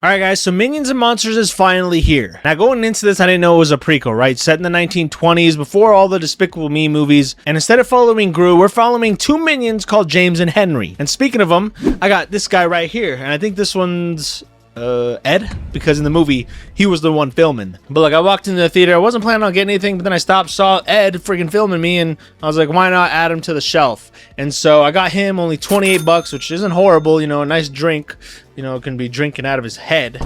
Alright guys, so Minions and Monsters is finally here. Now going into this, I didn't know it was a prequel, right? Set in the 1920s, before all the Despicable Me movies. And instead of following Gru, we're following two minions called James and Henry. And speaking of them, I got this guy right here. And I think this one's Ed, because in the movie he was the one filming. But like, I walked into the theater, I wasn't planning on getting anything, but then I stopped, saw Ed freaking filming me, and I was like, why not add him to the shelf? And so I got him only 28 bucks, which isn't horrible, you know, a nice drink, you know, can be drinking out of his head.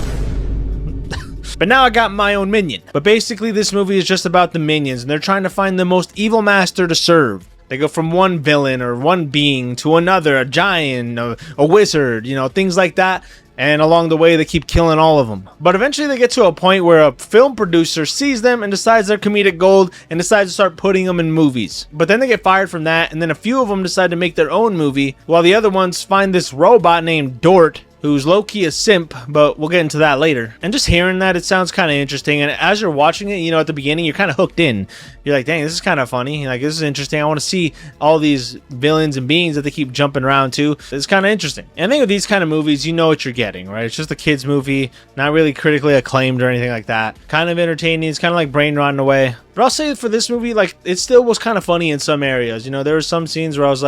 But now I got my own minion. But basically this movie is just about the minions, and they're trying to find the most evil master to serve. They go from one villain or one being to another, a giant, a wizard, you know, things like that. And along the way, they keep killing all of them. But eventually they get to a point where a film producer sees them and decides they're comedic gold and decides to start putting them in movies. But then they get fired from that, and then a few of them decide to make their own movie, while the other ones find this robot named Dort, who's low-key a simp, but we'll get into that later. And just hearing that, it sounds kind of interesting, and as you're watching it, you know, at the beginning, you're kind of hooked in. You're like, dang, this is kind of funny, like, this is interesting, I want to see all these villains and beings that they keep jumping around to. It's kind of interesting. And I think with these kind of movies, you know what you're getting, right? It's just a kid's movie, not really critically acclaimed or anything like that. Kind of entertaining, it's kind of like brain rot in a way. But I'll say for this movie, like, it still was kind of funny in some areas. You know, there were some scenes where I was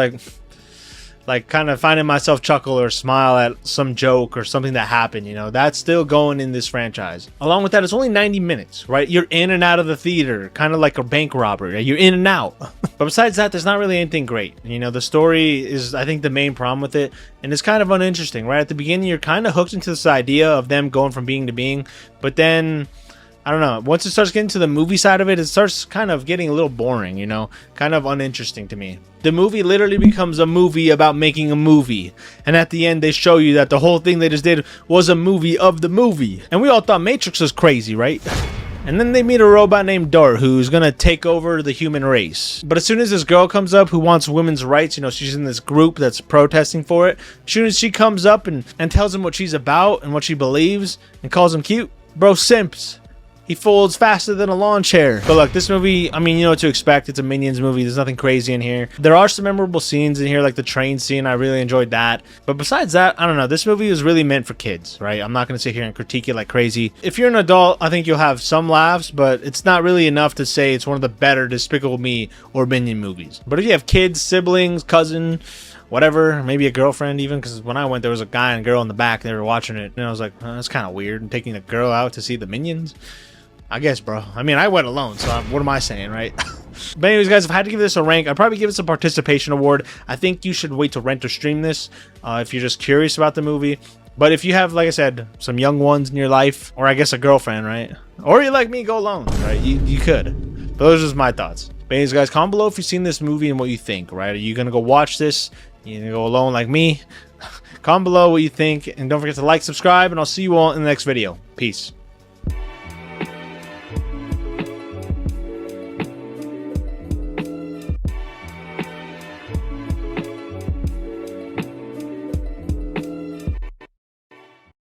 like kind of finding myself chuckle or smile at some joke or something that happened, you know. That's still going in this franchise. Along with that, it's only 90 minutes, right? You're in and out of the theater, kind of like a bank robbery, right? You're in and out. But besides that, there's not really anything great. You know, the story is, I think, the main problem with it, and it's kind of uninteresting, right? At the beginning, you're kind of hooked into this idea of them going from being to being, but then, I don't know, once it starts getting to the movie side of it, it starts kind of getting a little boring, you know, kind of uninteresting to me. The movie literally becomes a movie about making a movie, and at the end they show you that the whole thing they just did was a movie of the movie. And we all thought Matrix was crazy, right? And then they meet a robot named Dort who's gonna take over the human race. But as soon as this girl comes up who wants women's rights, you know, she's in this group that's protesting for it. As soon as she comes up and tells him what she's about and what she believes and calls him cute, bro simps. He folds faster than a lawn chair. But look, this movie, I mean, you know what to expect. It's a Minions movie. There's nothing crazy in here. There are some memorable scenes in here, like the train scene. I really enjoyed that. But besides that, I don't know. This movie is really meant for kids, right? I'm not going to sit here and critique it like crazy. If you're an adult, I think you'll have some laughs, but it's not really enough to say it's one of the better Despicable Me or Minion movies. But if you have kids, siblings, cousin, whatever, maybe a girlfriend even, because when I went, there was a guy and a girl in the back, and they were watching it, and I was like, oh, that's kind of weird, and taking a girl out to see the Minions. I guess, bro. I mean, I went alone, so what am I saying, right? But anyways, guys, if I had to give this a rank, I'd probably give this a participation award. I think you should wait to rent or stream this if you're just curious about the movie. But if you have, like I said, some young ones in your life, or I guess a girlfriend, right? Or you like me, go alone, right? You could. But those are just my thoughts. But anyways, guys, comment below if you've seen this movie and what you think, right? Are you going to go watch this? You going to go alone like me? Comment below what you think, and don't forget to like, subscribe, and I'll see you all in the next video. Peace.